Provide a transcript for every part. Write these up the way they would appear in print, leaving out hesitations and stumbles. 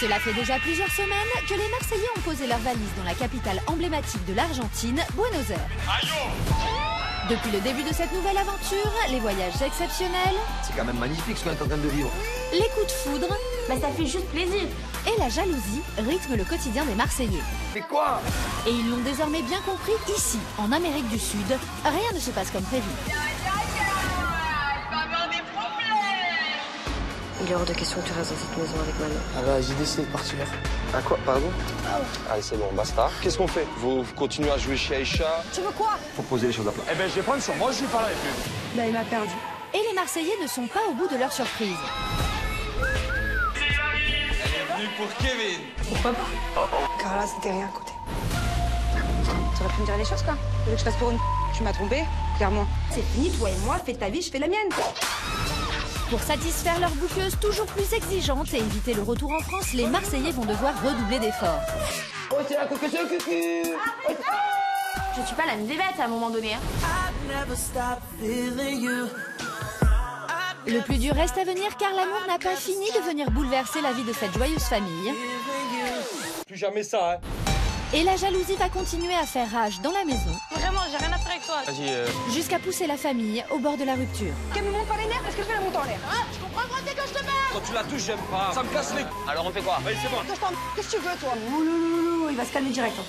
Cela fait déjà plusieurs semaines que les Marseillais ont posé leurs valises dans la capitale emblématique de l'Argentine, Buenos Aires. Depuis le début de cette nouvelle aventure, les voyages exceptionnels... C'est quand même magnifique ce qu'on est en train de vivre. Les coups de foudre... Bah ça fait juste plaisir. Et la jalousie rythment le quotidien des Marseillais. Mais quoi? Et ils l'ont désormais bien compris ici, en Amérique du Sud. Rien ne se passe comme prévu. Il est hors de question que tu restes dans cette maison avec Manon. Ah bah j'ai décidé de partir. Ah quoi, pardon? Allez, c'est bon, basta. Qu'est-ce qu'on fait? Vous continuez à jouer chez Aïcha? Tu veux quoi? Faut poser les choses à plat. Eh ben, je vais prendre sur moi, je suis pas là, et puis... Bah il m'a perdu. Et les Marseillais ne sont pas au bout de leur surprise. Elle est venue pour Kevin. Pourquoi pas? Car là c'était rien à côté. T'aurais pu me dire les choses quoi. Tu veux que je fasse pour une... Tu m'as trompé, clairement. C'est fini, toi et moi, fais ta vie, je fais la mienne. Pour satisfaire leur bouqueuse toujours plus exigeante et éviter le retour en France, les Marseillais vont devoir redoubler d'efforts. Oh c'est la coquette, c'est le cucu. Je suis pas la même bébête à un moment donné. Hein. Le plus dur reste à venir car l'amour n'a pas fini de venir bouleverser la vie de cette joyeuse famille. Plus jamais ça, hein. Et la jalousie va continuer à faire rage dans la maison. Vraiment, j'ai rien à faire avec toi. Vas-y, Jusqu'à pousser la famille au bord de la rupture. Qu'elle me monte pas les nerfs parce que je vais la monter en l'air. Ah, je comprends pas dès que je te parle. quand tu la touches, j'aime pas. Ça me casse les... Alors on fait quoi? Vas-y, c'est bon. Qu'est-ce que tu veux, toi? Ouh, il va se calmer direct. Hein.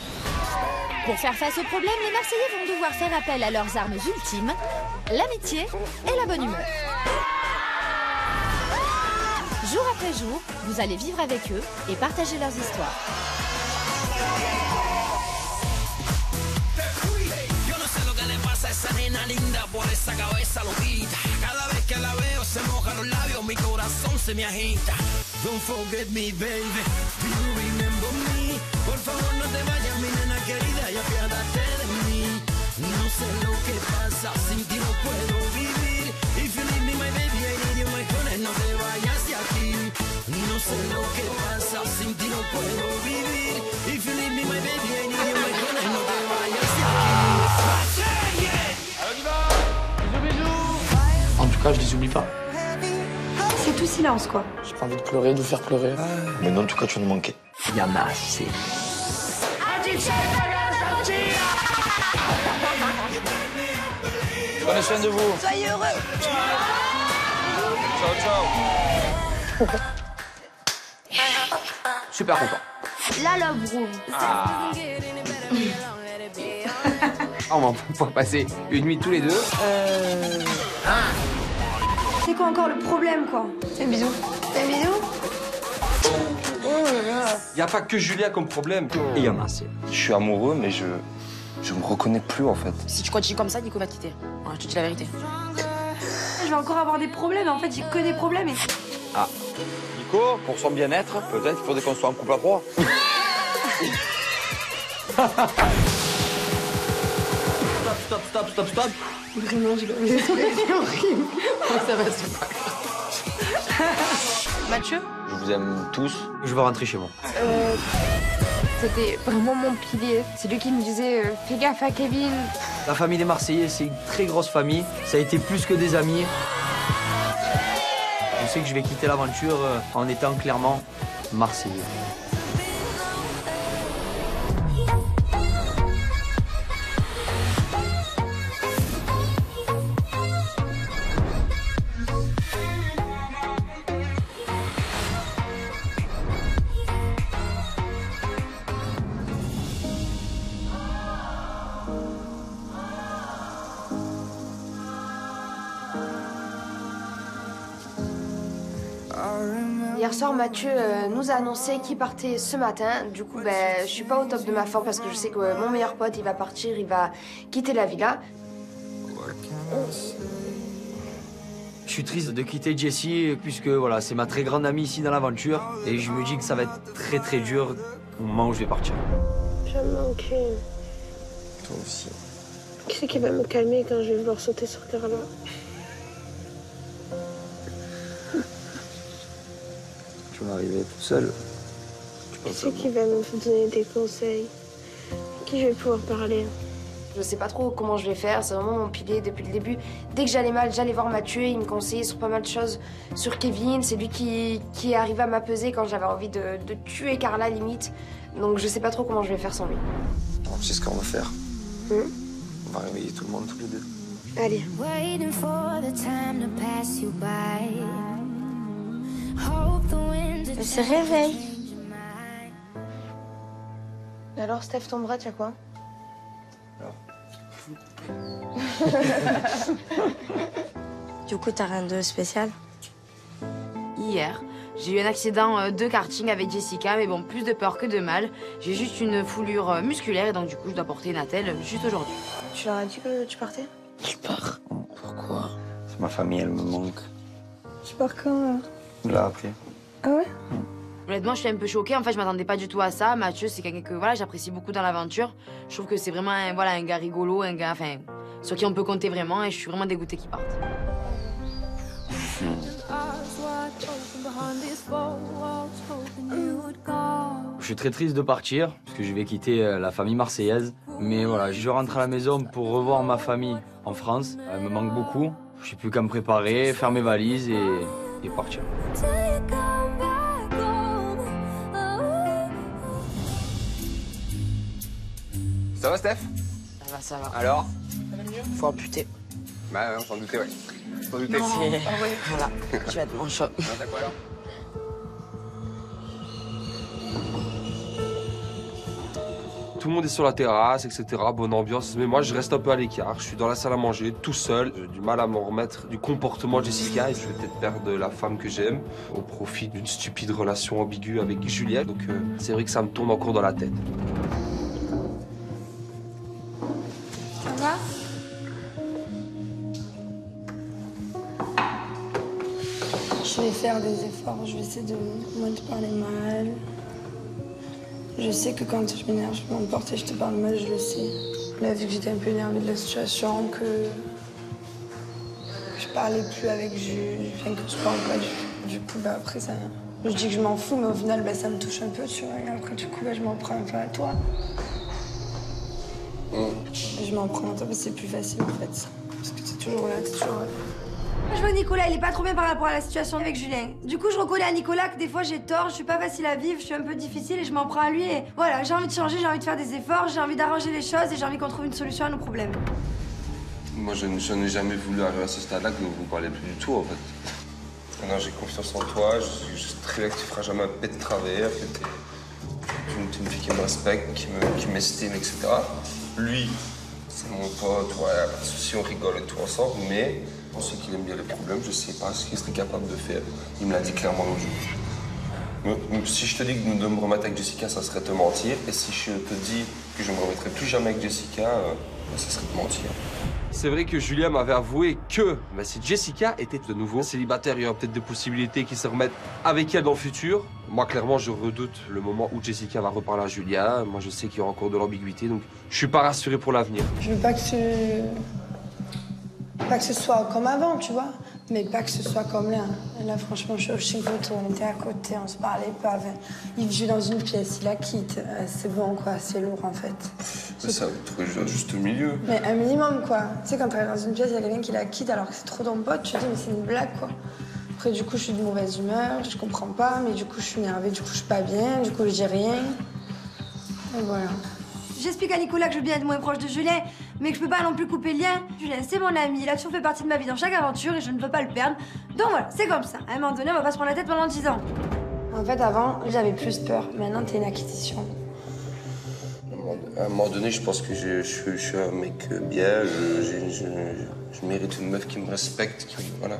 Pour faire face au problème, les Marseillais vont devoir faire appel à leurs armes ultimes, l'amitié et la bonne humeur. Jour après jour, vous allez vivre avec eux et partager leurs histoires. Esa nena linda por esa cabeza loquita. Cada vez que la veo se mojan los labios, mi corazón se me agita. Don't forget me, baby. Do you remember me? Por favor no te vayas, mi nena querida, y apiádate de mí. No sé lo que pasa, sin ti no puedo vivir. If you need me, my baby, I need you, my honey, no te vayas de aquí. No sé lo que pasa, sin ti no puedo vivir. If you need me, my baby, I need you, my honey, no te vayas de aquí. En tout cas je les oublie pas. C'est tout silence, quoi. J'ai pas envie de pleurer, de vous faire pleurer. Mais non, en tout cas, tu vas nous manquer. Il y en a assez. Prenez soin de vous. Soyez heureux. Ciao, ciao. Super content. La love room. On va pouvoir passer une nuit tous les deux. C'est quoi encore le problème, quoi? C'est un bisou. C'est un bisou? Y a pas que Julia comme problème. Et il y en a assez. Je suis amoureux, mais je me reconnais plus, en fait. Si tu continues comme ça, Nico va te quitter. Ouais, je te dis la vérité. Je vais encore avoir des problèmes, en fait, j'ai que des problèmes. Ah. Nico, pour son bien-être, peut-être qu'il faudrait qu'on soit en couple à trois. Stop. Vraiment, je le c'est horrible. Ça va, c'est pas grave. Mathieu? Je vous aime tous. Je veux rentrer chez moi. C'était vraiment mon pilier. C'est lui qui me disait fais gaffe à Kevin. La famille des Marseillais, c'est une très grosse famille. Ça a été plus que des amis. Je sais que je vais quitter l'aventure en étant clairement Marseillais. Hier soir, Mathieu nous a annoncé qu'il partait ce matin. Du coup, je suis pas au top de ma forme parce que je sais que mon meilleur pote, il va partir, il va quitter la villa. Je suis triste de quitter Jessie puisque voilà, c'est ma très grande amie ici dans l'aventure. Et je me dis que ça va être très très dur au moment où je vais partir. Je vais me manquer. Toi aussi. Qui c'est qui va me calmer quand je vais vouloir sauter sur Carla? Tu vas arriver toute seule. Qui c'est qui va me donner des conseils? À qui je vais pouvoir parler? Je sais pas trop comment je vais faire, c'est vraiment mon pilier depuis le début. Dès que j'allais mal, j'allais voir Mathieu, il me conseillait sur pas mal de choses. Sur Kevin, c'est lui qui est arrivé à m'apaiser quand j'avais envie de tuer Carla limite. Donc je sais pas trop comment je vais faire sans lui. On sait ce qu'on va faire. On va réveiller tout le monde tous les deux. Allez. Elle se réveille. Alors Steph, ton bras, tu as quoi? Du coup, t'as rien de spécial? Hier, j'ai eu un accident de karting avec Jessica, mais bon, plus de peur que de mal. J'ai juste une foulure musculaire et donc du coup, je dois porter une attelle juste aujourd'hui. Tu leur as dit que tu partais? Je pars. Pourquoi? C'est ma famille, elle me manque. Tu pars quand? Là, après. Ah ouais? Honnêtement, je suis un peu choquée. En fait, je m'attendais pas du tout à ça. Mathieu, c'est quelqu'un que voilà, j'apprécie beaucoup dans l'aventure. Je trouve que c'est vraiment un gars rigolo, un gars sur qui on peut compter vraiment et je suis vraiment dégoûtée qu'il parte. Je suis très triste de partir, parce que je vais quitter la famille marseillaise. Mais voilà, je rentre à la maison pour revoir ma famille en France. Elle me manque beaucoup. Je n'ai plus qu'à me préparer, faire mes valises et partir. Ça va, Steph? Ça va. Alors? Faut amputer. Bah, on s'en doutait, ouais. On s'en doutait. Voilà, tu vas être mon choc. T'as quoi, alors? Tout le monde est sur la terrasse, etc. Bonne ambiance. Mais moi, je reste un peu à l'écart. Je suis dans la salle à manger, tout seul. J'ai du mal à m'en remettre du comportement de Jessica et je vais peut-être perdre la femme que j'aime au profit d'une stupide relation ambiguë avec Juliette. Donc, c'est vrai que ça me tourne encore dans la tête. Ça va? Je vais faire des efforts, je vais essayer de moins te parler mal. Je sais que quand je m'énerve, je peux m'emporter, je te parle mal, je le sais. Là, vu que j'étais un peu énervée de la situation, que je parlais plus avec Jules, enfin que je parle pas du coup, bah après ça... Je dis que je m'en fous, mais au final, bah, ça me touche un peu, tu vois. Et après, du coup, bah, je m'en prends un peu à toi. Je m'en prends à toi parce que c'est plus facile, en fait. Parce que t'es toujours là, t'es toujours là. Je vois Nicolas, il est pas trop bien par rapport à la situation avec Julien. Du coup, je reconnais à Nicolas que des fois j'ai tort, je suis pas facile à vivre, je suis un peu difficile et je m'en prends à lui. Et voilà, j'ai envie de changer, j'ai envie de faire des efforts, j'ai envie d'arranger les choses et j'ai envie qu'on trouve une solution à nos problèmes. Moi, je n'ai jamais voulu arriver à ce stade-là que vous ne parlez plus du tout, en fait. Maintenant, j'ai confiance en toi, je sais très bien que tu feras jamais un pet de travers, que tu es une fille qui me respecte, qui m'estime, etc. Lui, c'est mon pote, ouais, pas de soucis, on rigole et tout ensemble, mais je sais qu'il aime bien les problèmes, je sais pas ce qu'il serait capable de faire. Il me l'a dit clairement l'autre jour. Si je te dis de me remettre avec Jessica, ça serait te mentir. Et si je te dis que je ne me remettrai plus jamais avec Jessica, ça serait te mentir. C'est vrai que Julien m'avait avoué que si Jessica était de nouveau célibataire, il y aurait peut-être des possibilités qu'il se remette avec elle dans le futur. Moi, clairement, je redoute le moment où Jessica va reparler à Julien. Moi, je sais qu'il y aura encore de l'ambiguïté, donc je suis pas rassuré pour l'avenir. Je veux pas que ce soit comme avant, tu vois, mais pas que ce soit comme là. Là, franchement, je suis au Chicoto, on était à côté, on se parlait pas. Enfin, il vit dans une pièce, il la quitte. C'est bon, quoi, c'est lourd, en fait. Mais ça, vous trouvez un juste milieu. Mais un minimum, quoi. Tu sais, quand t'arrives dans une pièce, il y a quelqu'un qui la quitte alors que c'est trop ton pote, tu te dis, mais c'est une blague, quoi. Après, du coup, je suis de mauvaise humeur, je comprends pas, mais du coup, je suis énervée, du coup, je suis pas bien, du coup, je dis rien. Et voilà. J'explique à Nicolas que je veux bien être moins proche de Julien, mais que je peux pas non plus couper le lien. Julien, c'est mon ami, il a toujours fait partie de ma vie dans chaque aventure et je ne veux pas le perdre. Donc voilà, c'est comme ça. À un moment donné, on va pas se prendre la tête pendant 10 ans. En fait, avant, j'avais plus peur. Maintenant, t'es une acquisition. À un moment donné, je pense que je suis un mec bien, je mérite une meuf qui me respecte, voilà.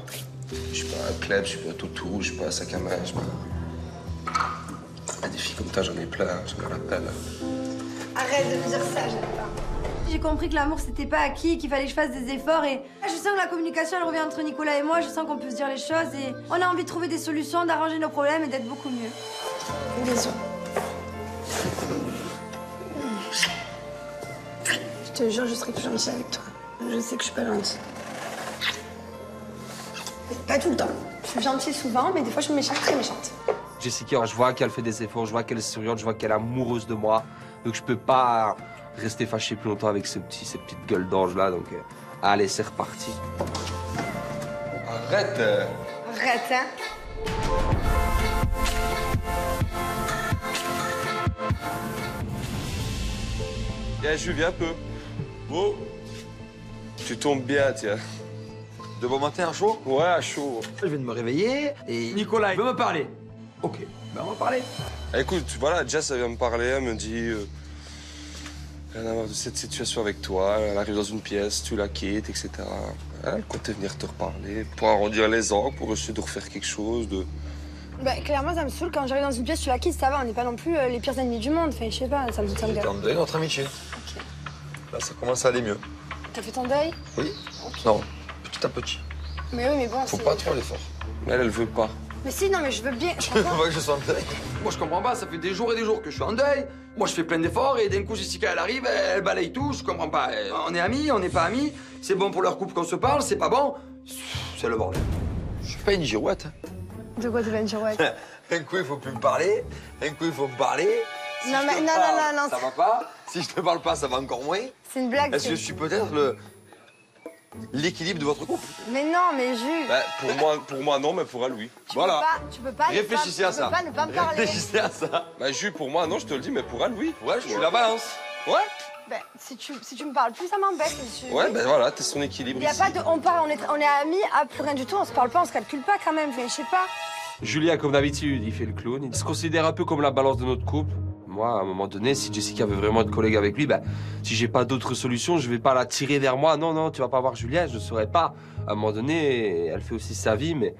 Je suis pas un club, je suis pas un toutou, je suis pas un sac à main, je suis pas... Des filles comme toi, j'en ai plein, j'en ai la pelle. Arrête de me dire ça, j'aime pas. J'ai compris que l'amour c'était pas acquis, qu'il fallait que je fasse des efforts et je sens que la communication elle revient entre Nicolas et moi, je sens qu'on peut se dire les choses et on a envie de trouver des solutions, d'arranger nos problèmes et d'être beaucoup mieux. Bisous. Je te jure, je serai plus gentille avec toi. Je sais que je suis pas gentille. Mais pas tout le temps. Je suis gentille souvent, mais des fois je suis méchante, très méchante. Jessica, je vois qu'elle fait des efforts, je vois qu'elle est souriante, je vois qu'elle est amoureuse de moi. Donc je peux pas rester fâché plus longtemps avec ces petites gueules d'ange là. Donc, allez, c'est reparti. Arrête. Arrête, hein. Viens, Jules, viens un peu. Oh. Tu tombes bien, tiens. De bon matin à chaud? Ouais, à chaud. Je viens de me réveiller et Nicolas, il veut me parler. Ok, ben on va parler. Écoute, voilà, Jess, elle vient me parler, elle me dit... elle a marre de cette situation avec toi, elle arrive dans une pièce, tu la quittes, etc. Elle comptait venir te reparler pour arrondir les angles, pour essayer de refaire quelque chose, de... Bah, clairement, ça me saoule. Quand j'arrive dans une pièce, tu la quittes, ça va. On n'est pas non plus les pires ennemis du monde. Enfin, je sais pas, ça me J'ai fait un deuil, notre amitié. Ok. Là, ça commence à aller mieux. T'as fait ton deuil? Oui. Ok. Non, petit à petit. Mais oui, mais bon, Faut pas trop l'effort. Elle veut pas. Mais si, non, mais je veux bien. Je Faut comprends. pas que je sois en deuil. Moi, je comprends pas. Ça fait des jours et des jours que je suis en deuil. Moi, je fais plein d'efforts et d'un coup, Jessica, elle arrive, elle balaye tout. Je comprends pas. On est amis, on n'est pas amis. C'est bon pour leur couple qu'on se parle, c'est pas bon. C'est le bordel. Je suis pas une girouette. De quoi tu vas une girouette? Un coup, il faut plus me parler. Un coup, il faut me parler. Si Non, je mais te non, parle, non. Ça va pas. Si je te parle pas, ça va encore moins. C'est une blague. Est-ce que je suis peut-être l'équilibre de votre couple? Mais non, mais Jules. Bah, pour moi, non, mais pour elle, oui. Voilà. Tu peux pas. Réfléchissez à ça. Tu peux pas ne pas me parler. Réfléchissez à ça. Bah, Jules, pour moi, non, je te le dis, mais pour elle, oui. Ouais, je suis la balance. Ouais. Ben, si tu me parles plus, ça m'embête. Ouais, ben voilà, t'es son équilibre. Il y a ici. pas de. On est amis, plus rien du tout, on se parle pas, on se calcule pas quand même. Enfin, je sais pas. Julien, comme d'habitude, il fait le clown. Il se considère un peu comme la balance de notre couple. Moi, à un moment donné, si Jessica veut vraiment être collègue avec lui, ben, si j'ai pas d'autre solution, je vais pas la tirer vers moi. Non, non, tu vas pas voir Julien, je ne saurais pas. À un moment donné, elle fait aussi sa vie, mais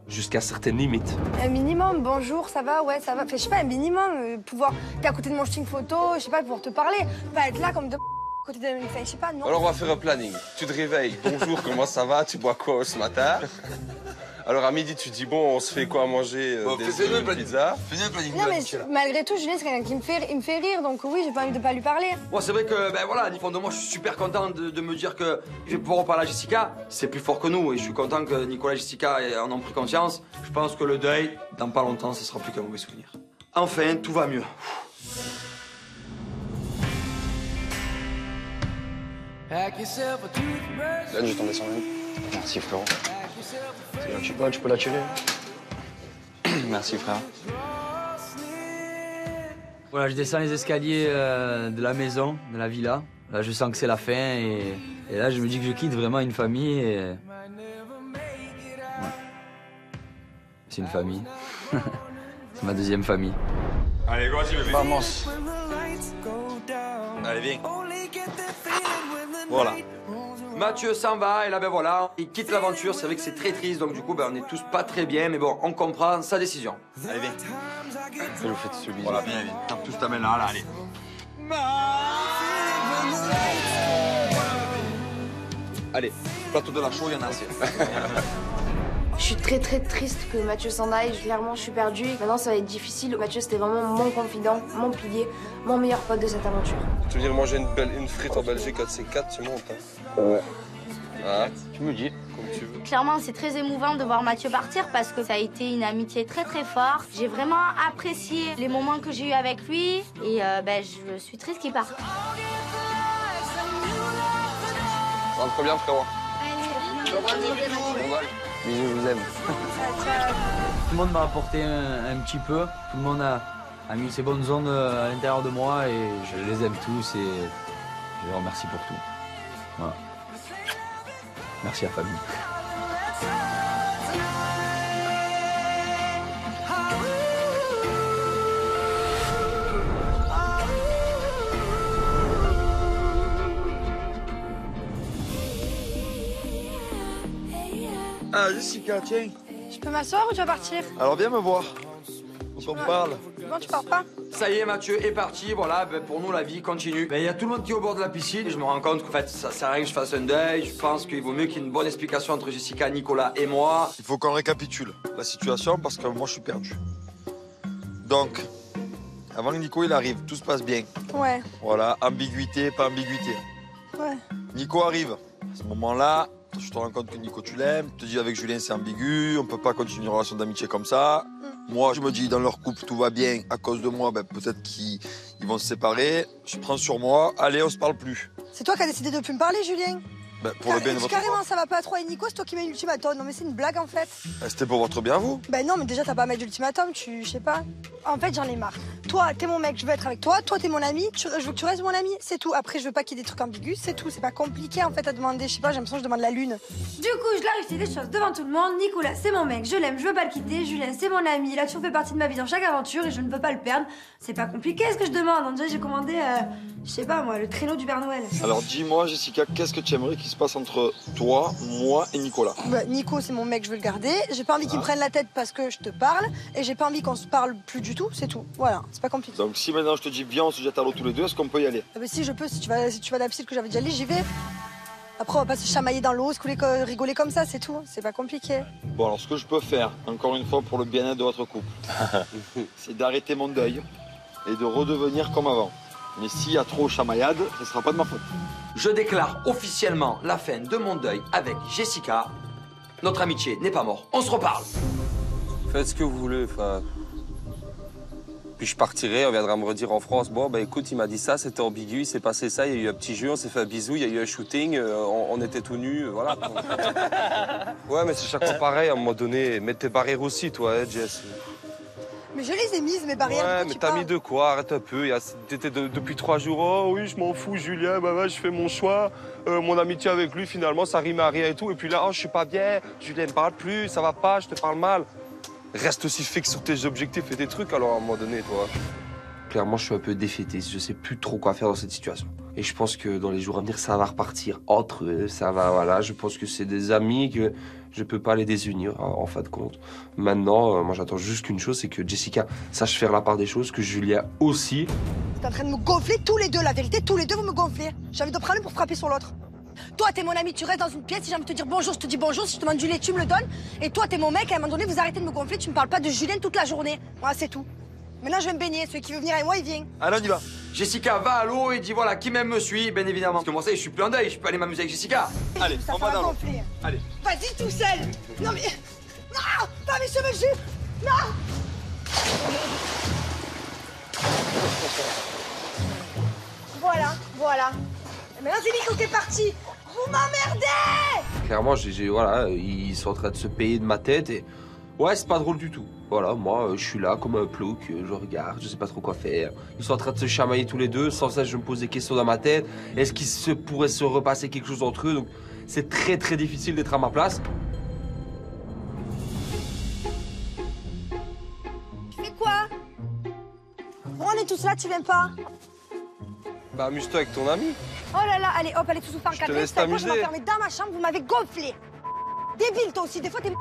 jusqu'à certaines limites. Un minimum, bonjour, ça va, ouais, ça va. Enfin, je sais pas, un minimum, pouvoir. T'es à côté de mon shooting photo, je sais pas, pouvoir te parler. Pas être là comme de. À côté de. Enfin, je sais pas, non. Alors, on va faire un planning. Tu te réveilles. Bonjour, comment ça va? Tu bois quoi ce matin? Alors, à midi, tu dis, bon, on se fait quoi à manger? Bon, fais-le le planning. Pizza. Fais-le le planning. Non, mais malgré tout, Julien, c'est quelqu'un qui me fait rire, donc oui, j'ai pas envie de pas lui parler. Moi, c'est vrai que, ben voilà, du fond de moi, je suis super content de me dire que je vais pouvoir reparler à Jessica. C'est plus fort que nous et je suis content que Nicolas et Jessica en ont pris conscience. Je pense que le deuil, dans pas longtemps, ce sera plus qu'un mauvais souvenir. Enfin, tout va mieux. Là, j'ai tombé sans même. Merci, Florent. Je sais pas, tu peux la tirer. Merci, frère. Voilà, je descends les escaliers de la maison, de la villa. Là, je sens que c'est la fin et là, je me dis que je quitte vraiment une famille. Ouais. C'est une famille. C'est ma deuxième famille. Allez, vas-y, bébé. Vamos. Allez, viens. Voilà. Mathieu s'en va et là, ben voilà, il quitte l'aventure. C'est vrai que c'est très triste, donc du coup, ben, on est tous pas très bien, mais bon, on comprend sa décision. Allez, viens. Je vous fais ce bisou. Voilà, viens, viens. Tape tous ta main là, allez. Allez, plateau de la chaux, il y en a assez. Je suis très triste que Mathieu s'en aille. Clairement, je suis perdue. Maintenant, ça va être difficile. Mathieu, c'était vraiment mon confident, mon pilier, mon meilleur pote de cette aventure. Tu veux venir manger une frite en Belgique, 4C4, tu montes, hein? Ouais. Ah, Tu me dis. comme tu veux. Clairement, c'est très émouvant de voir Mathieu partir parce que ça a été une amitié très forte. J'ai vraiment apprécié les moments que j'ai eus avec lui et je suis triste qu'il parte. Rentre bien, frérot. Bisous, je vous aime. Tout le monde m'a apporté un petit peu. Tout le monde a mis ses bonnes ondes à l'intérieur de moi et je les aime tous et je les remercie pour tout. Voilà. Merci à la famille. Ah, Jessica, tiens. Je peux m'asseoir ou tu vas partir? Alors, viens me voir. On parle. Non, tu pars pas? Ça y est, Mathieu est parti. Voilà, ben, pour nous, la vie continue. Ben, il y a tout le monde qui est au bord de la piscine. Et je me rends compte qu'en fait, ça sert à rien que je fasse un deuil. Je pense qu'il vaut mieux qu'il y ait une bonne explication entre Jessica, Nicolas et moi. Il faut qu'on récapitule la situation parce que moi, je suis perdu. Donc, avant que Nico il arrive, tout se passe bien. Ouais. Voilà, ambiguïté, pas ambiguïté. Ouais. Nico arrive. À ce moment-là, je te rends compte que Nico, tu l'aimes. Tu te dis avec Julien, c'est ambigu. On peut pas continuer une relation d'amitié comme ça. Moi, je me dis, dans leur couple, tout va bien. À cause de moi, ben, peut-être qu'ils vont se séparer. Je prends sur moi. Allez, on se parle plus. C'est toi qui as décidé de plus me parler, Julien? Ben, pour le bien de votre Carrément, ça va pas à toi et Nico, c'est toi qui mets l'ultimatum. Non mais c'est une blague en fait. C'était pour votre bien, vous? Ben non, mais déjà t'as pas à mettre d'ultimatum, je sais pas. En fait, j'en ai marre. Toi, t'es mon mec, je veux être avec toi. Toi, t'es mon ami, je veux que tu restes mon ami, c'est tout. Après, je veux pas qu'il y ait des trucs ambigus, c'est tout. C'est pas compliqué en fait à demander. Je sais pas, j'ai l'impression que je demande la lune. Du coup, je clarifie des choses devant tout le monde. Nicolas, c'est mon mec, je l'aime, je veux pas le quitter. Julien, c'est mon ami, il a toujours fait partie de ma vie dans chaque aventure et je ne peux pas le perdre. C'est pas compliqué ce que je demande. Déjà, j'ai commandé, je sais pas moi, le traîneau du Père Noël. Alors dis-moi, Jessica, qu'est-ce que tu aimerais qu'il se passe entre toi, moi et Nicolas? Bah, Nico, c'est mon mec, je veux le garder. J'ai pas envie qu'il me prenne la tête parce que je te parle. Et j'ai pas envie qu'on se parle plus du tout, c'est tout. Voilà, c'est pas compliqué. Donc si maintenant je te dis viens, on se jette à l'eau tous les deux, est-ce qu'on peut y aller? Ah bah, si je peux, si tu vas dans la piscine que j'avais déjà allé, j'y vais. Après, on va pas se chamailler dans l'eau, rigoler comme ça, c'est tout. C'est pas compliqué. Bon, alors ce que je peux faire, encore une fois pour le bien-être de votre couple, c'est d'arrêter mon deuil et de redevenir comme avant. Mais s'il y a trop chamaillade, ce sera pas de ma faute. Je déclare officiellement la fin de mon deuil avec Jessica. Notre amitié n'est pas morte. On se reparle. Faites ce que vous voulez, enfin... Puis je partirai, on viendra me redire en France, bon, bah écoute, il m'a dit ça, c'était ambigu, il s'est passé ça, il y a eu un petit jeu, on s'est fait un bisou, il y a eu un shooting, on était tout nus, voilà. Ouais, mais c'est chaque fois pareil, à un moment donné. Mets tes barrières aussi, toi, hein, Jess. Mais je les ai mises, mes barrières. Ouais, mais t'as mis de quoi? Arrête un peu. T'étais depuis 3 jours. Oh oui, je m'en fous, Julien. Bah ouais, je fais mon choix. Mon amitié avec lui, finalement, ça rime à rien et tout. Et puis là, oh, je suis pas bien. Julien, ne parle plus. Ça va pas, je te parle mal. Reste aussi fixe sur tes objectifs et tes trucs, alors à un moment donné, toi. Clairement, je suis un peu défaitiste. Je sais plus trop quoi faire dans cette situation. Et je pense que dans les jours à venir, ça va repartir entre eux. Ça va, voilà. Je pense que c'est des amis que je peux pas les désunir, en fin de compte. Maintenant, moi, j'attends juste qu'une chose, c'est que Jessica sache faire la part des choses, que Julien aussi. T'es en train de me gonfler tous les deux, la vérité, tous les deux vous me gonflez. J'ai envie de prendre pour frapper sur l'autre. Toi, t'es mon ami, tu restes dans une pièce, si j'ai envie de te dire bonjour, je te dis bonjour, si je te demande du lait, tu me le donnes. Et toi, t'es mon mec, à un moment donné, vous arrêtez de me gonfler, tu me parles pas de Julien toute la journée. Voilà, c'est tout. Maintenant, je vais me baigner, celui qui veut venir avec moi, il vient. Allez, on y va. Jessica va à l'eau et dit voilà, qui m'aime me suit, bien évidemment. Parce que moi, ça y est, je suis plus en deuil, je peux aller m'amuser avec Jessica. Allez, on va dans l'eau. Allez. Vas-y tout seul. Non mais... Non, pas mes cheveux jus. Non. Voilà. Mais maintenant, c'est Nico qui est parti. Vous m'emmerdez. Clairement, voilà, ils sont en train de se payer de ma tête et... Ouais, c'est pas drôle du tout. Voilà, moi, je suis là comme un plouc, je regarde, je sais pas trop quoi faire. Ils sont en train de se chamailler tous les deux, sans cesse je me pose des questions dans ma tête. Est-ce qu'il pourrait se repasser quelque chose entre eux? Donc, c'est très très difficile d'être à ma place. Tu fais quoi? Bon, on est tous là, tu viens pas? Bah, amuse-toi avec ton ami. Oh là là, allez, hop, allez tous vous faire Je te laisse t'amuser. Je vais m'enfermer dans ma chambre, vous m'avez gonflé. Débile, toi aussi, des fois t'es...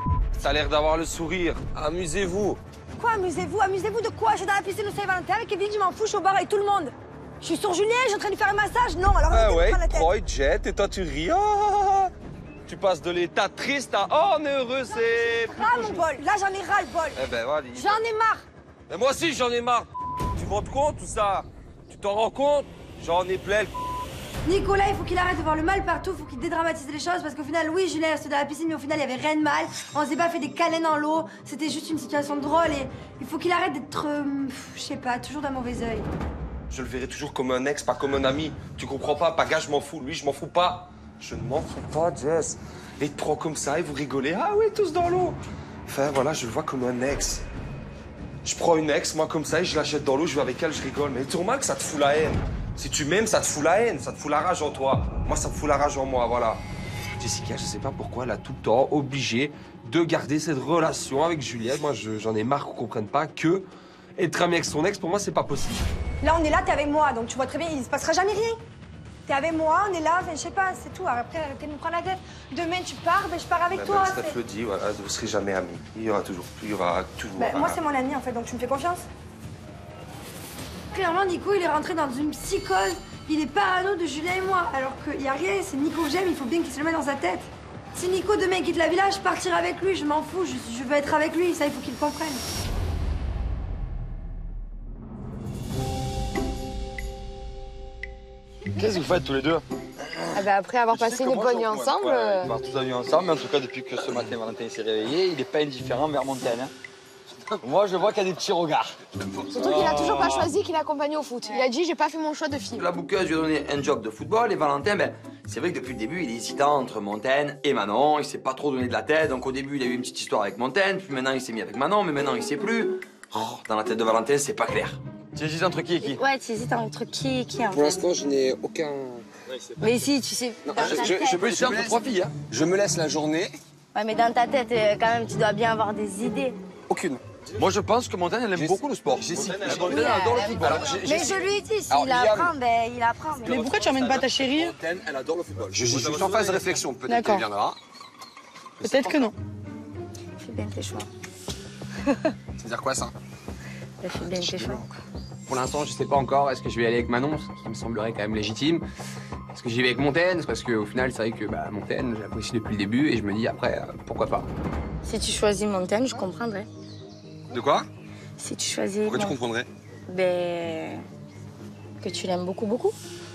T'as l'air d'avoir le sourire. Amusez-vous. Quoi, amusez-vous? Amusez-vous de quoi? Je suis dans la piscine au Saint-Valentin avec Kevin, je m'en fous, je suis au bar avec tout le monde. Je suis sur Julien, je suis en train de lui faire un massage. Non, alors Ah ouais, prendre la tête. Troy, Jet, et toi tu ris. Ah, tu passes de l'état triste à oh, on est heureux, c'est... Ah, mon bol, là j'en ai ras le bol. Eh ben voilà. J'en ai marre. Mais moi aussi j'en ai marre. Tu te rends compte tout ça? Tu t'en rends compte? J'en ai plein. Nicolas, il faut qu'il arrête de voir le mal partout, il faut qu'il dédramatise les choses parce qu'au final, oui, Julien restait dans la piscine, mais au final, il y avait rien de mal. On s'est pas fait des câlins dans l'eau, c'était juste une situation drôle et il faut qu'il arrête d'être, je sais pas, toujours d'un mauvais œil. Je le verrai toujours comme un ex, pas comme un ami. Tu comprends pas? Paga, je m'en fous. Lui, je m'en fous pas. Je ne m'en fous pas, Jess. Et il te prend comme ça et vous rigolez. Ah oui, tous dans l'eau. Enfin, voilà, je le vois comme un ex. Je prends une ex, moi, comme ça, et je la jette dans l'eau, je vais avec elle, je rigole. Mais tu remarques que ça te fout la haine. Si tu m'aimes, ça te fout la haine, ça te fout la rage en toi. Moi, ça me fout la rage en moi, voilà. Jessica, je sais pas pourquoi, elle a tout le temps obligé de garder cette relation avec Juliette. Moi, j'en ai marre qu'on comprenne pas que être ami avec son ex, pour moi, c'est pas possible. Là, on est là, t'es avec moi, donc tu vois très bien, il se passera jamais rien. T'es avec moi, on est là, enfin, je sais pas, c'est tout. Après, arrêtez de nous prendre la tête. Demain, tu pars, ben, je pars avec toi. Steph le dit, voilà, vous serez jamais amis. Il y aura toujours plus, il y aura toujours... Ben, moi, c'est mon ami, en fait, donc tu me fais confiance. Clairement, Nico, il est rentré dans une psychose. Il est parano de Julien et moi, alors qu'il n'y a rien, c'est Nico que j'aime, il faut bien qu'il se le mette dans sa tête. Si Nico demain quitte la villa, je partirai avec lui, je m'en fous, je veux être avec lui, ça il faut qu'il le comprenne. Qu'est-ce que vous faites tous les deux? Ah bah après avoir passé une bonne nuit ensemble... On part toute la nuit ensemble, mais en tout cas, depuis que ce matin, Valentin s'est réveillé, il n'est pas indifférent vers Montaigne. Hein. Moi, je vois qu'il y a des petits regards. Surtout qu'il a toujours pas choisi qu'il accompagne au foot. Il a dit, j'ai pas fait mon choix de fille. La bouqueuse lui a donné un job de football et Valentin, ben, c'est vrai que depuis le début, il est hésitant entre Montaigne et Manon. Il s'est pas trop donné de la tête. Donc au début, il a eu une petite histoire avec Montaigne, puis maintenant il s'est mis avec Manon, mais maintenant il sait plus. Oh, dans la tête de Valentin, c'est pas clair. Tu hésites entre qui et qui? Ouais, tu hésites entre qui et qui en fait. Pour l'instant, je n'ai aucun... Mais si, tu sais. Non, dans ta tête. Je peux essayer entre 3 filles, hein. Je me laisse la journée. Ouais, mais dans ta tête, quand même, tu dois bien avoir des idées. Aucune. Moi, je pense que Montaigne, elle aime beaucoup le sport. Jessica, Montaigne, elle adore le football. Mais je lui dis, Alors, s'il apprend, ben il apprend. Mais pourquoi tu emmènes pas ta chérie? Montaigne, elle adore le football. Je suis en phase de réflexion. Peut-être D'accord. qu'elle viendra. Peut-être que non. Fais bien tes choix. C'est-à-dire quoi, ça? Fais bien tes choix. Pour l'instant, je sais pas encore. Est-ce que je vais aller avec Manon, ce qui me semblerait quand même légitime. Est-ce que j'y vais avec Montaigne? Parce qu'au final, c'est vrai que Montaigne, j'apprécie depuis le début et je me dis après, pourquoi pas. Si tu choisis Montaigne, je comprendrais. De quoi? Si tu choisis. Pourquoi tu comprendrais? Ben. Que tu l'aimes beaucoup, beaucoup.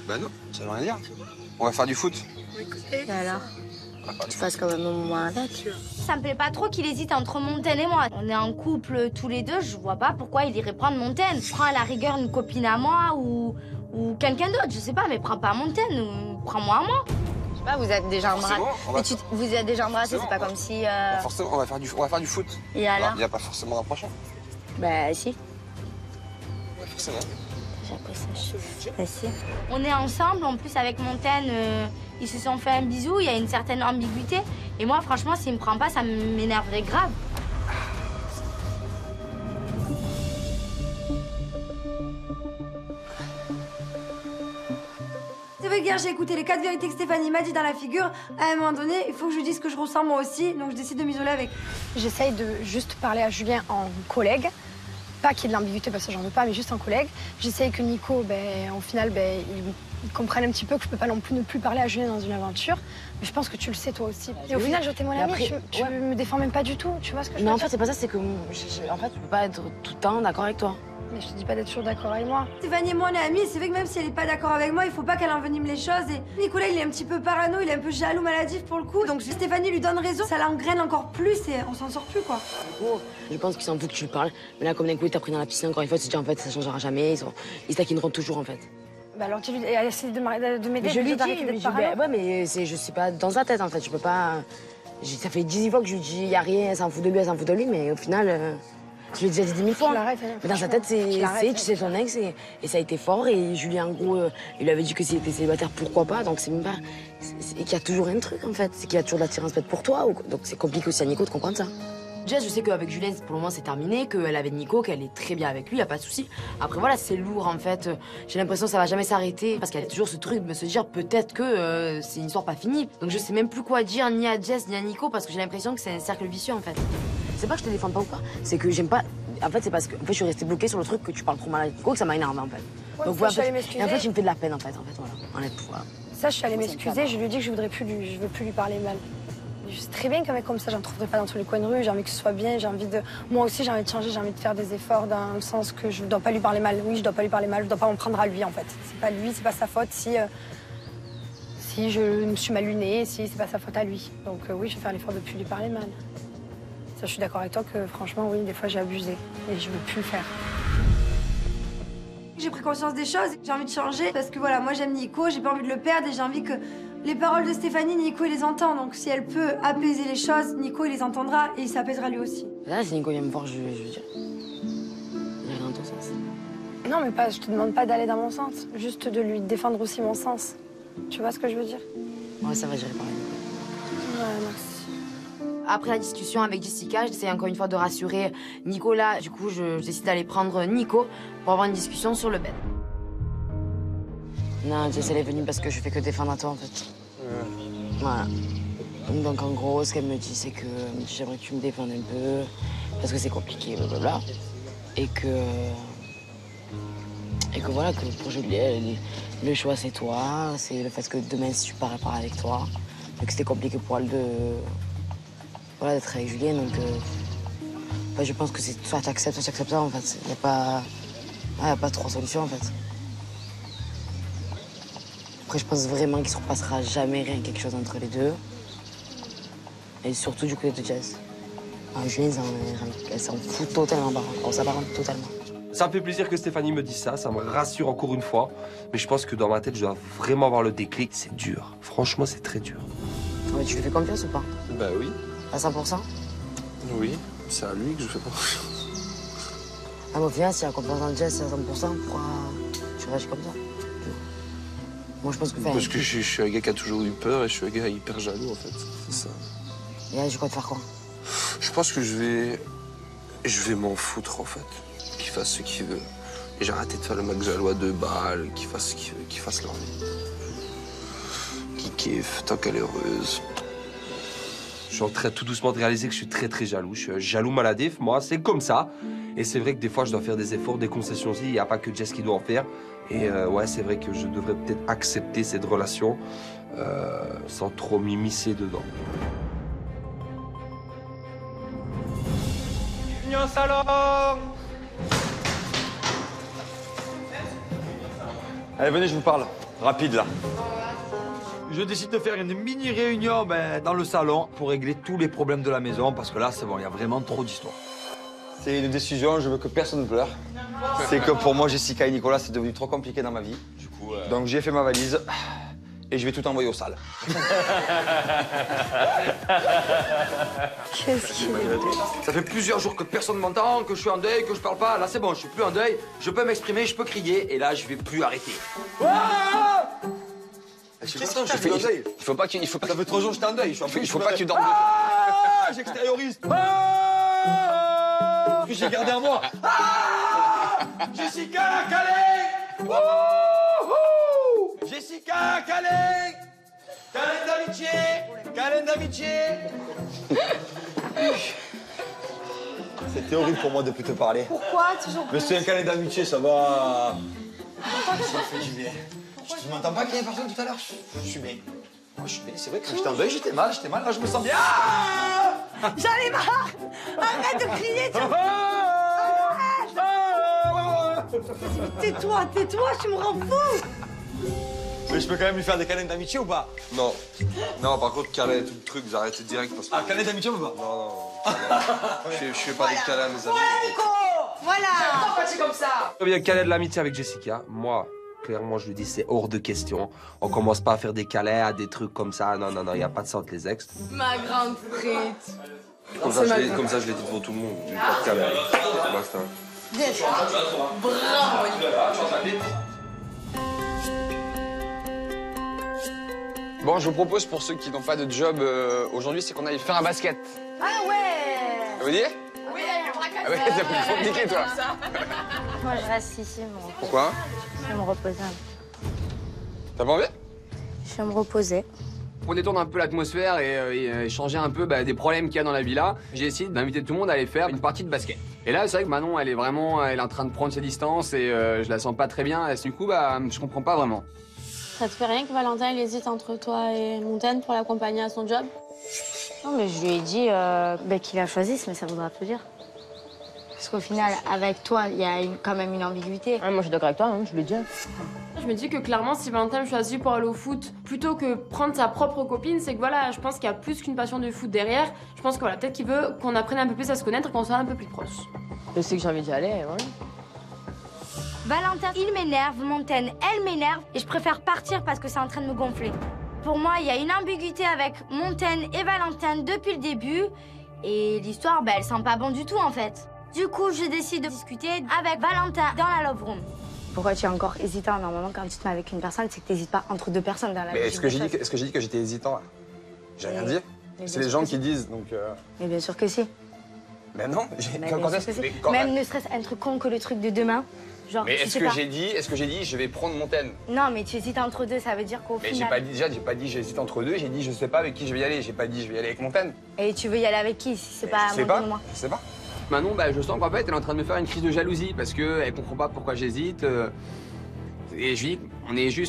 Bah non, ça veut rien dire. On va faire du foot. Et alors? Tu fasses quand même un moment avec. Ça me plaît pas trop qu'il hésite entre Montaigne et moi. On est en couple tous les deux, je vois pas pourquoi il irait prendre Montaigne. Prends à la rigueur une copine à moi ou quelqu'un d'autre, je sais pas, mais prends pas Montaigne, ou prends-moi à moi. Je sais pas, vous êtes déjà embrassés. Vous êtes déjà embrassés, c'est pas comme si. Forcément, on va faire du foot. Et alors? Il n'y a pas forcément rapprochant. Bah si. Ouais, forcément. J'ai appris ça. Bah si. On est ensemble, en plus avec Montaigne, ils se sont fait un bisou, il y a une certaine ambiguïté. Et moi, franchement, s'il me prend pas, ça m'énerverait grave. C'est vrai qu'hier, j'ai écouté les 4 vérités que Stéphanie m'a dit dans la figure. À un moment donné, il faut que je lui dise ce que je ressens moi aussi, donc je décide de m'isoler avec. J'essaye de juste parler à Julien en collègue. Pas qu'il y ait de l'ambiguïté parce que j'en veux pas, mais juste en collègue. J'essaye que Nico, au final, il comprenne un petit peu que je peux pas non plus ne plus parler à Julien dans une aventure. Mais je pense que tu le sais toi aussi. Et au final, je t'ai mon ami, tu me défends même pas du tout, tu vois ce que je veux dire? Non, en fait, c'est pas ça, c'est que en fait, je peux pas être tout le temps d'accord avec toi. Mais je te dis pas d'être toujours d'accord avec moi. Stéphanie et moi, on est amis, c'est vrai que même si elle est pas d'accord avec moi, il faut pas qu'elle envenime les choses. Et Nicolas, il est un petit peu parano, il est un peu jaloux, maladif pour le coup. Donc si Stéphanie lui donne raison, ça l'engraine encore plus et on s'en sort plus, quoi. Je pense qu'ils s'en foutent que tu lui parles. Mais là, comme d'un coup, il t'a pris dans la piscine, encore une fois, tu te dis en fait, ça changera jamais. Ils taquineront toujours, en fait. Bah alors tu lui essayé de m'aider. Je lui dis, ouais, mais je suis pas dans sa tête, en fait. Je peux pas. Ça fait 10 fois que je lui dis, y a rien, elle s'en fout de lui, elle s'en fout de lui, mais au final. Je l'ai déjà dit 10 000 fois. Mais dans sa tête, tu sais son ex et ça a été fort. Et Julien, en gros, il lui avait dit que s'il était célibataire, pourquoi pas. Donc c'est même pas. Et qu'il y a toujours un truc en fait. C'est qu'il y a toujours de l'attirance faite pour toi. Donc c'est compliqué aussi à Nico de comprendre ça. Déjà, je sais qu'avec Julien, pour le moment, c'est terminé, qu'elle avait Nico, qu'elle est très bien avec lui, y a pas de souci. Après, voilà, c'est lourd en fait. J'ai l'impression que ça va jamais s'arrêter parce qu'elle a toujours ce truc de me se dire peut-être que c'est une histoire pas finie. Donc je sais même plus quoi dire ni à Jess ni à Nico parce que j'ai l'impression que c'est un cercle vicieux en fait. C'est pas que je te défends pas ou pas, c'est que j'aime pas. En fait, c'est parce que je suis restée bloquée sur le truc que tu parles trop mal à Nico que ça m'a énervé en fait. Ouais, donc voilà, et en fait, il me fait de la peine en fait, voilà. Voilà. Ça, je suis allée m'excuser, je lui ai dit que je veux plus lui parler mal. Je sais très bien qu'un mec comme ça, j'en trouverai pas dans tous les coins de rue, j'ai envie que ce soit bien, j'ai envie de. Moi aussi, j'ai envie de changer, j'ai envie de faire des efforts dans le sens que je dois pas lui parler mal. Oui, je dois pas lui parler mal, je dois pas m'en prendre à lui en fait. C'est pas lui, c'est pas sa faute si je me suis mal lunée, si c'est pas sa faute à lui. Donc oui, je vais faire l'effort de plus lui parler mal. Ça, je suis d'accord avec toi que franchement, oui, des fois j'ai abusé et je veux plus le faire. J'ai pris conscience des choses, j'ai envie de changer parce que voilà, moi j'aime Nico, j'ai pas envie de le perdre et j'ai envie que les paroles de Stéphanie, Nico il les entend. Donc si elle peut apaiser les choses, Nico il les entendra et il s'apaisera lui aussi. Là, si Nico vient me voir, je veux dire. Il y a rien dans ton sens. Non, mais pas, je te demande pas d'aller dans mon sens, juste de lui défendre aussi mon sens. Tu vois ce que je veux dire? Ouais, ça va, j'irai parler. Ouais, merci. Après la discussion avec Jessica, j'essaie encore une fois de rassurer Nicolas. Du coup, je décide d'aller prendre Nico pour avoir une discussion sur le bed. Non, Jess, elle est venue parce que je fais que défendre à toi, en fait. Voilà. Donc, en gros, ce qu'elle me dit, c'est que j'aimerais que tu me défendes un peu, parce que c'est compliqué, blablabla. Et que voilà, que pour Julie, le choix, c'est toi. C'est le fait que demain, si tu pars, elle part avec toi. Et que c'était compliqué pour elle d'être avec Julien, donc je pense que c'est soit tu acceptes ça, en fait. Il n'y a pas trois solutions, en fait. Après, je pense vraiment qu'il ne se repassera jamais rien, quelque chose entre les deux. Et surtout du côté de Jess. Julien, elle s'en fout totalement, par contre. On s'apparente totalement. Ça me fait plaisir que Stéphanie me dise ça, ça me rassure encore une fois. Mais je pense que dans ma tête, je dois vraiment avoir le déclic. C'est dur. Franchement, c'est très dur. Mais tu lui fais confiance ou pas? Bah oui. À 100%? Oui, c'est à lui que je fais confiance. Ah, mais au final, si la confiance en Jess à 100%, pourquoi tu réagis comme ça? Moi, je pense que... Parce que je suis un gars qui a toujours eu peur et je suis un gars hyper jaloux, en fait. C'est ça. Et là, tu comptes faire quoi? Je pense que je vais m'en foutre, en fait. Qu'il fasse ce qu'il veut. Et j'ai arrêté de faire le mec jaloux à 2 balles, qu'il fasse ce qu'il veut, qu'il fasse leur vie. Qu'il kiffe, tant qu'elle est heureuse. Je suis en train tout doucement de réaliser que je suis très très jaloux. Je suis un jaloux maladif, moi, c'est comme ça. Et c'est vrai que des fois, je dois faire des efforts, des concessions aussi. Il n'y a pas que Jess qui doit en faire. Et ouais, c'est vrai que je devrais peut-être accepter cette relation sans trop m'immiscer dedans. Bienvenue au salon. Allez, venez, je vous parle. Rapide, là. Je décide de faire une mini réunion dans le salon pour régler tous les problèmes de la maison parce que là, c'est bon, il y a vraiment trop d'histoires. C'est une décision, je veux que personne ne pleure. C'est que pour moi, Jessica et Nicolas, c'est devenu trop compliqué dans ma vie. Du coup, donc j'ai fait ma valise et je vais tout envoyer aux salles. Qu'est-ce qu'il est? Ça fait plusieurs jours que personne ne m'entend, que je suis en deuil, que je parle pas. Là, c'est bon, je suis plus en deuil. Je peux m'exprimer, je peux crier. Et là, je vais plus arrêter. Qu'est-ce que je fais en deuil? Il faut pas que... Ça fait 3 jours que j'étais en deuil. Il faut pas que tu dormes. J'extériorise. J'ai gardé à moi. Jessica Calais! Jessica Calais! Calais d'amitié! Calais d'amitié! C'était horrible pour moi de plus te parler. Pourquoi toujours Mais c'est un câlin d'amitié, ça va. Ça me fait du bien. Tu m'entends pas qu'il y a personne tout à l'heure? Je suis bien. Moi, je suis bien. C'est vrai que j'étais en deuil, j'étais mal. Là, je me sens bien. J'en ai marre! Arrête de crier! Tais-toi, tu me rends fou! Mais je peux quand même lui faire des câlins d'amitié ou pas? Non. Non, par contre, câlin, tout le truc, vous arrêtez direct parce que... Ah, câlin d'amitié ou pas? Non. Je fais pas des câlins à mes amis. Voilà! Pourquoi c'est comme ça? Il y a un câlin de l'amitié avec Jessica. Moi, clairement, je lui dis, c'est hors de question. On commence pas à faire des câlins à des trucs comme ça. Non, il n'y a pas de ça entre les ex. Ma grande frite. Comme ça, je l'ai dit devant tout le monde. Pas de câlin. Basta. Yes. Bravo. Bon, je vous propose pour ceux qui n'ont pas de job aujourd'hui, c'est qu'on aille faire un basket. Ah ouais! Ça vous dit? Oui, Ah ouais, c'est plus compliqué, toi. Moi, je reste ici, moi. Pourquoi? Je vais me reposer. T'as pas envie? Je vais me reposer. Pour détendre un peu l'atmosphère et changer un peu des problèmes qu'il y a dans la villa, j'ai essayé d'inviter tout le monde à aller faire une partie de basket. Et là, c'est vrai que Manon, elle est en train de prendre ses distances et je la sens pas très bien. Et du coup, je comprends pas vraiment. Ça te fait rien que Valentin il hésite entre toi et Montaigne pour l'accompagner à son job? Non, mais je lui ai dit qu'il la choisisse, mais ça voudra tout dire. Parce qu'au final, avec toi, il y a quand même une ambiguïté. Ah, moi, je suis d'accord avec toi, je l'ai dit. Je me dis que clairement, si Valentin me choisit pour aller au foot, plutôt que prendre sa propre copine, c'est que voilà, je pense qu'il y a plus qu'une passion de foot derrière. Je pense que voilà, peut-être qu'il veut qu'on apprenne un peu plus à se connaître et qu'on soit un peu plus proches. Je sais que j'ai envie d'y aller, voilà. Valentin, il m'énerve, Montaigne, elle m'énerve, et je préfère partir parce que c'est en train de me gonfler. Pour moi, il y a une ambiguïté avec Montaigne et Valentin depuis le début, et l'histoire, elle sent pas bon du tout en fait. Du coup, je décide de discuter avec Valentin dans la love room. Pourquoi tu es encore hésitant? Normalement, quand tu te mets avec une personne, c'est que tu n'hésites pas entre 2 personnes dans la vie. Mais est-ce que j'ai dit que j'étais hésitant là? J'ai rien dit. C'est les gens qui disent, donc... Mais bien sûr que si. Mais non, Même ne serait-ce un truc con que le truc de demain. Genre, mais est-ce que j'ai dit je vais prendre Montaigne? Non, mais tu hésites entre 2, ça veut dire qu'au final... Mais j'ai pas dit j'hésite entre 2, j'ai dit je sais pas avec qui je vais y aller. J'ai pas dit je vais y aller avec Montaigne. Et tu veux y aller avec qui si c'est pas Montaigne ou moi? Je sais pas. Manon, je sens qu'en fait, elle est en train de me faire une crise de jalousie parce qu'elle comprend pas pourquoi j'hésite. Et je dis,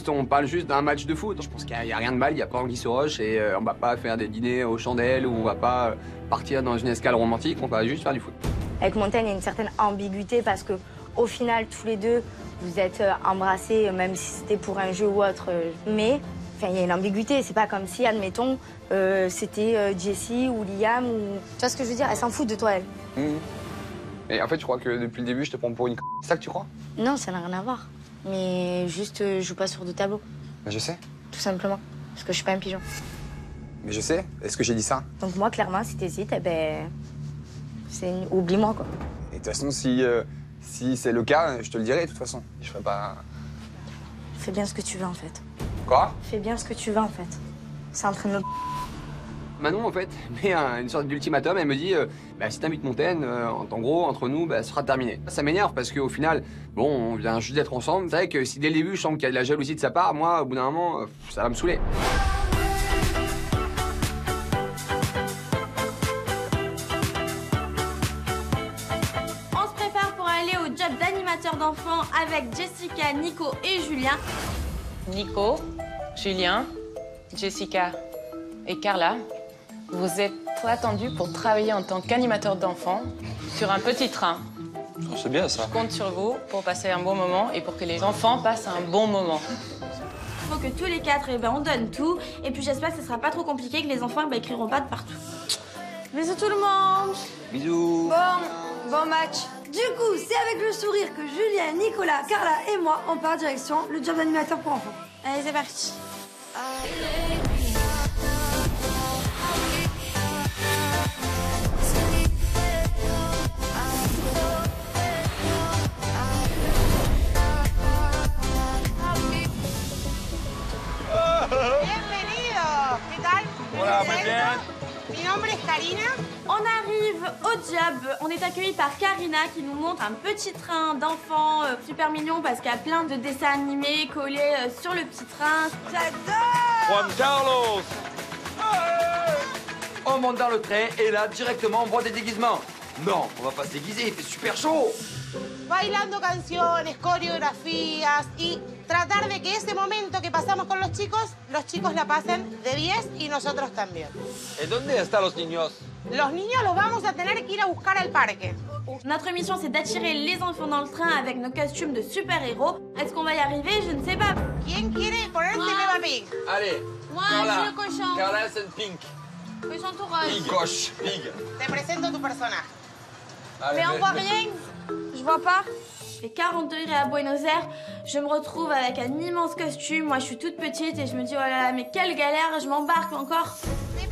on parle juste d'un match de foot. Je pense qu'il n'y a rien de mal, il n'y a pas anguille sous roche et on va pas faire des dîners aux chandelles ou on va pas partir dans une escale romantique, on va juste faire du foot. Avec Montaigne, il y a une certaine ambiguïté parce que au final, tous les deux, vous êtes embrassés, même si c'était pour un jeu ou autre. Mais Enfin, il y a une ambiguïté. C'est pas comme si, admettons, c'était Jessie ou Liam ou... Tu vois ce que je veux dire? Elle s'en fout de toi, elle. Et en fait, je crois que depuis le début, je te prends pour une C'est ça que tu crois? Non, ça n'a rien à voir. Mais juste, je joue pas sur deux tableaux. Mais je sais. Tout simplement. Parce que je suis pas un pigeon. Mais je sais. Est-ce que j'ai dit ça? Donc moi, clairement, si t'hésites, eh ben... Oublie-moi, quoi. Et de toute façon, si c'est le cas, je te le dirai, de toute façon. Je ferai pas... Fais bien ce que tu veux, en fait. Quoi? Fais bien ce que tu veux, en fait. C'est en train de me... Manon, en fait, met une sorte d'ultimatum. Elle me dit, si t'invites Montaigne, en gros, entre nous, ce sera terminé. Ça m'énerve parce qu'au final, bon, on vient juste d'être ensemble. C'est vrai que si dès le début, je sens qu'il y a de la jalousie de sa part, moi, au bout d'un moment, ça va me saouler. On se prépare pour aller au job d'animateur d'enfants avec Jessica, Nico et Julien. Nico, Julien, Jessica et Carla, vous êtes attendus pour travailler en tant qu'animateur d'enfants sur un petit train. Oh, c'est bien ça. Je compte sur vous pour passer un bon moment et pour que les enfants passent un bon moment. Il faut que tous les quatre, on donne tout. Et puis j'espère que ce sera pas trop compliqué, que les enfants écriront pas de partout. Bisous tout le monde. Bisous. Bon match. Du coup, c'est avec le sourire que Julien, Nicolas, Carla et moi, on part direction le job d'animateur pour enfants. Allez, c'est parti. Bienvenido. ¿Qué tal? Hola, muy bien. Mi nombre es Karina. On arrive au job. On est accueillis par Karina qui nous montre un petit train d'enfants super mignon parce qu'il y a plein de dessins animés collés sur le petit train. J'adore! Juan Carlos. On monte dans le train et là, directement, on voit des déguisements. Non, on va pas se déguiser, il fait super chaud. Bailando canciones, coreografías y tratar de que ese momento que pasamos con los chicos la pasen de 10 y nosotros también. ¿Y dónde están los niños? Los niños los vamos a tener que ir a buscar al parque. Notre mission, c'est d'attirer les enfants dans le train avec nos costumes de super-héros. Est-ce qu'on va y arriver? Je ne sais pas. ¿Quién quiere ponerse Peppa Pig? Allez. Moi, Carla. je suis le cochon. Carla es el pink. Cochon tout rose. Pig. Coche. Pig. Te presento tu personaje. Mais on voit rien. Je vois pas. Il fait 40 degrés à Buenos Aires. Je me retrouve avec un immense costume. Moi, je suis toute petite et je me dis, oh là là, mais quelle galère, je m'embarque encore.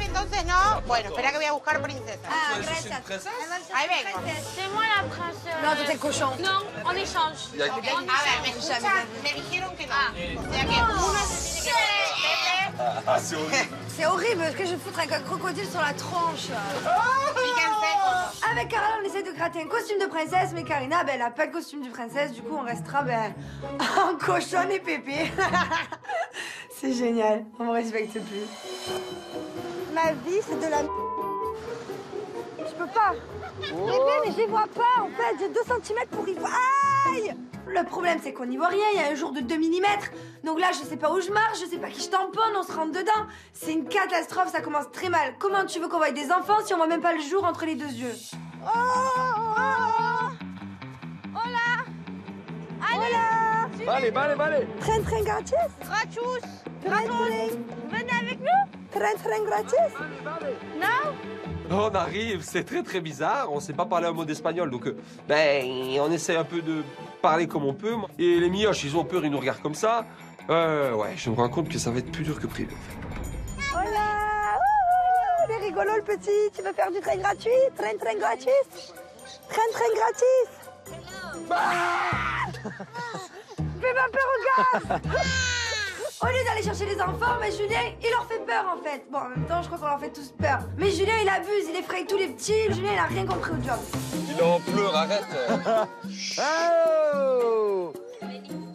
Entonces no. Bueno, espera que voy a buscar princesa. Ah, gracias. Ahí vengo. C'est moi la princesse. Non, toi, t'es le cochon. Non, on échange. A ver, me escuchan, me dijeron que no. O sea que uno se tiene que poner Ah, c'est horrible. C'est horrible, parce que je vais foutre avec un crocodile sur la tronche. Avec Carla, on essaie de gratter un costume de princesse, mais Karina, elle a pas de costume de princesse, du coup on restera en cochonne et pépé. C'est génial, on me respecte plus. Ma vie, c'est de la... Je peux pas. Mais je les vois pas, en fait, j'ai 2 cm pour y voir. Aïe! Le problème, c'est qu'on n'y voit rien, il y a un jour de 2 mm. Donc là, je sais pas où je marche, je sais pas qui je tamponne, on se rentre dedans. C'est une catastrophe, ça commence très mal. Comment tu veux qu'on voie des enfants si on voit même pas le jour entre les 2 yeux? Hola. Vale, vale, vale. Train gratis? Gratuit. Venez avec nous? Train gratis? Non? On arrive, c'est très bizarre, on sait pas parler un mot d'espagnol, donc on essaie un peu de parler comme on peut. Et les mioches, ils ont peur, ils nous regardent comme ça. Ouais, je me rends compte que ça va être plus dur que prévu. Hola! Il est rigolo le petit, tu veux faire du train gratuit? Train gratis? Train gratis? Fais pas peur aux gars! Au lieu d'aller chercher les enfants, mais Julien, il leur fait peur en fait. Bon, en même temps, je crois qu'on leur fait tous peur. Mais Julien, il abuse, il effraie tous les petits. Julien, il a rien compris au job. Il en pleure, arrête. Oh!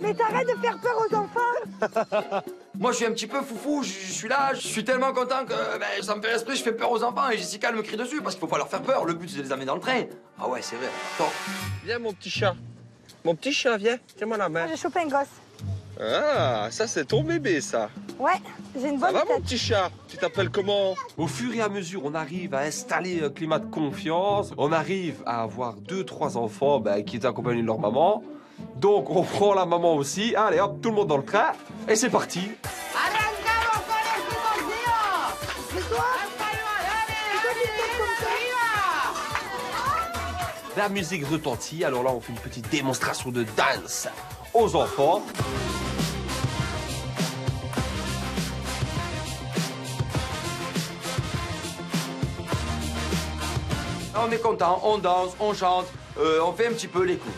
Mais t'arrêtes de faire peur aux enfants. Moi, je suis un petit peu foufou, je suis là, je suis tellement content que ça me fait esprit, je fais peur aux enfants et Jessica, elle me crie dessus parce qu'il faut pas leur faire peur. Le but, c'est de les amener dans le train. Ah ouais, c'est vrai. Attends. Viens, mon petit chat. Mon petit chat, viens. Tiens-moi la main. J'ai chopé un gosse. Ah, ça, c'est ton bébé, ça. Ouais, j'ai une bonne Ça va, tête. mon petit chat? Tu t'appelles comment? Au fur et à mesure, on arrive à installer un climat de confiance. On arrive à avoir 2-3 enfants qui étaient accompagnés de leur maman. Donc, on prend la maman aussi. Allez, hop, tout le monde dans le train. Et c'est parti. Arrancamos. La musique retentit, alors là on fait une petite démonstration de danse aux enfants. On est content, on danse, on chante, on fait un petit peu les coups.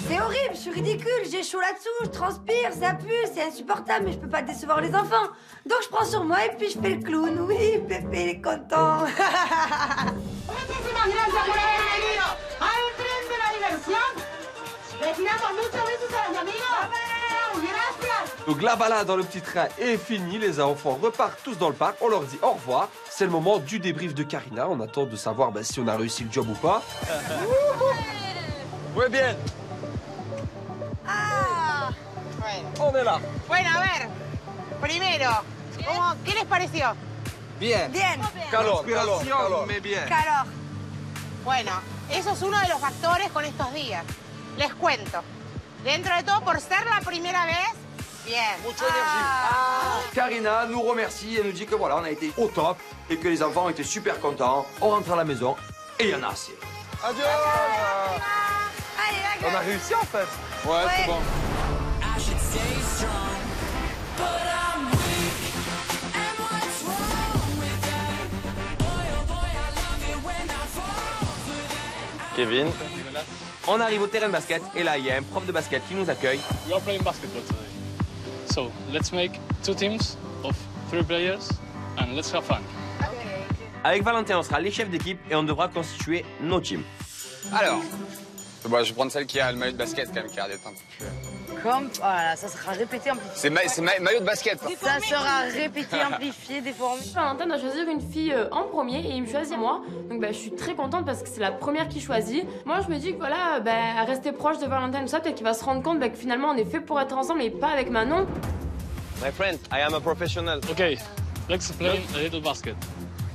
C'est horrible, je suis ridicule, j'ai chaud là-dessous, je transpire, ça pue, c'est insupportable, mais je peux pas décevoir les enfants. Donc je prends sur moi et puis je fais le clown. Oui, Pépé, il est content. Donc la balade dans le petit train est finie, les enfants repartent tous dans le parc, on leur dit au revoir. C'est le moment du débrief de Karina, on attend de savoir si on a réussi le job ou pas. Muy bien. Ah. On est là. Bueno, a ver. Primero, ¿qué les pareció? Bien. Bien. Calor, Inspiración, calor. mais bien. Calor. Bueno, eso es uno de los factores con estos días. Les cuento. Dentro de todo, por ser la primera vez, bien. Mucha énergie. Karina nous remercie et nous dit que voilà, on a été au top et que les enfants ont été super contents. On rentre à la maison et il y en a assez. Adieu. On a réussi en fait. Ouais, c'est bon. Kevin, on arrive au terrain de basket et là il y a un prof de basket qui nous accueille. We are playing basketball today. So let's make 2 teams of 3 players and let's have fun. Avec Valentin, on sera les chefs d'équipe et on devra constituer nos teams. Alors, bon, je vais prendre celle qui a le maillot de basket quand même, qui a l'air d'être un peu plus... Comme, voilà, ça sera répété, amplifié. C'est maillot de basket. Ça sera répété, amplifié, déformé. Valentin doit choisir une fille en premier et il me choisit moi. Donc je suis très contente parce que c'est la première qu'il choisit. Moi je me dis que voilà, à rester proche de Valentin, tout ça, peut-être qu'il va se rendre compte que finalement on est fait pour être ensemble et pas avec Manon. My friend, I am a professional. Okay, let's play a little basket.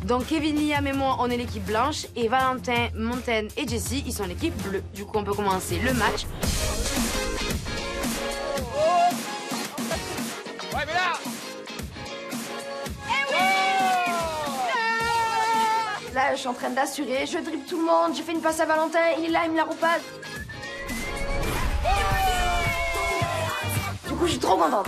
Donc Kevin, Liam et moi, on est l'équipe blanche et Valentin, Montaigne et Jessie, ils sont l'équipe bleue. Du coup, on peut commencer le match. Ouais, mais là Là, je suis en train d'assurer, je dribble tout le monde, je fais une passe à Valentin, il est là, il me la repasse. Du coup, je suis trop contente.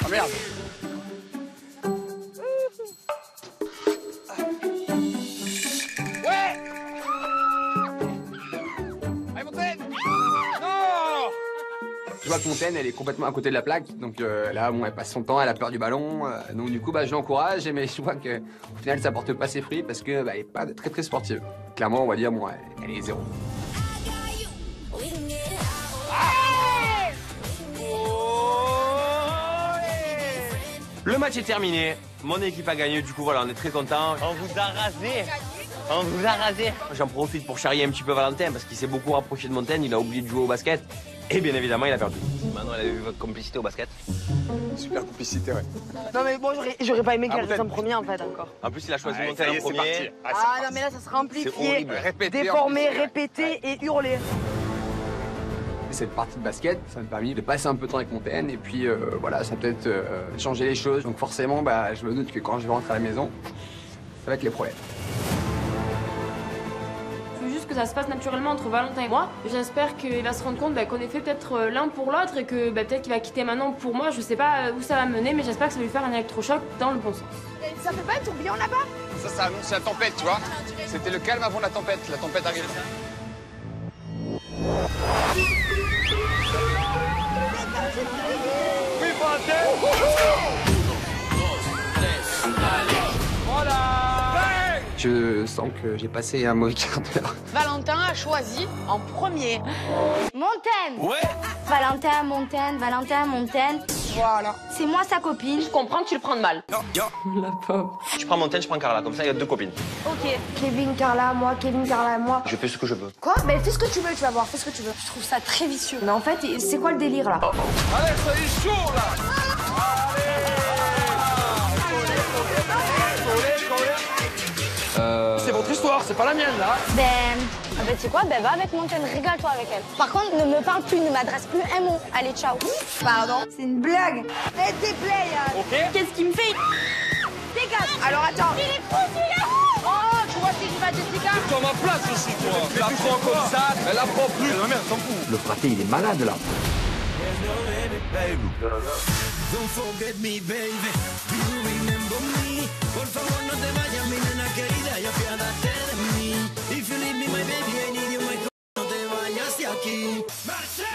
Oh merde. Ouais. Allez, Montaigne. Non. Je vois que Montaigne, elle est complètement à côté de la plaque, donc là, bon, elle passe son temps, elle a peur du ballon, donc du coup, je l'encourage, mais je vois que au final, ça porte pas ses fruits parce que elle est pas très sportive. Clairement, on va dire, bon, elle est 0. Le match est terminé, mon équipe a gagné, du coup voilà, on est très contents. On vous a rasé. On vous a rasé. J'en profite pour charrier un petit peu Valentin parce qu'il s'est beaucoup rapproché de Montaigne, il a oublié de jouer au basket. Et bien évidemment, il a perdu. Manon, elle a vu votre complicité au basket? Super complicité, ouais. Non mais bon, j'aurais pas aimé qu'elle reste en premier en fait encore. En plus, il a choisi Ouais, Montaigne en premier. Ah non mais là, ça sera amplifié, C'est horrible. Répété, déformé, en plus, ouais. répété et hurlé. Cette partie de basket, ça m'a permis de passer un peu de temps avec Montaigne et puis voilà, ça a peut-être changé les choses. Donc forcément, je me doute que quand je vais rentrer à la maison, ça va être les problèmes. Je veux juste que ça se passe naturellement entre Valentin et moi. J'espère qu'il va se rendre compte qu'on est fait peut-être l'un pour l'autre et que peut-être qu'il va quitter Manon pour moi. Je sais pas où ça va mener, mais j'espère que ça va lui faire un électrochoc dans le bon sens. Ça fait pas un tourbillon là-bas? Ça annonce la tempête, tu vois. C'était le calme avant la tempête arrive. Oui, Valentin. Je sens que j'ai passé un mauvais quart d'heure. Valentin a choisi en premier. Montaigne. Ouais. Valentin, Montaigne, Valentin, Montaigne. Voilà. C'est moi sa copine. Je comprends que tu le prends de mal. La pauvre. Je prends Montaigne, je prends Carla, comme ça il y a 2 copines. Ok, Kevin, Carla, moi, Kevin, Carla, moi. Je fais ce que je veux. Quoi? Fais ce que tu veux, tu vas voir, fais ce que tu veux. Je trouve ça très vicieux. Mais en fait, c'est quoi le délire là? Allez, ça y est chaud là. C'est votre histoire, c'est pas la mienne là. Ben, Ah ben tu sais quoi, ben va avec Montagne, régale-toi avec elle. Par contre, ne me parle plus, ne m'adresse plus un mot. Allez, ciao. Pardon. C'est une blague. Elle déplaît, Yann. Ok. Qu'est-ce qu'il me fait? Dégage. Alors attends. Il est fou celui-là. Oh, tu vois ce qui va, Jessica? Toi ma place aussi, toi. Elle apprend comme ça, elle apprend plus. Ma mère s'en fout. Le fraté, il est malade là. Don't forget me, baby. Do you remember me? Por favor, no te vayas, mi nena querida, y apiádate de mí. If you leave me, my baby, I need you, my no te vayas de aquí. Marcha.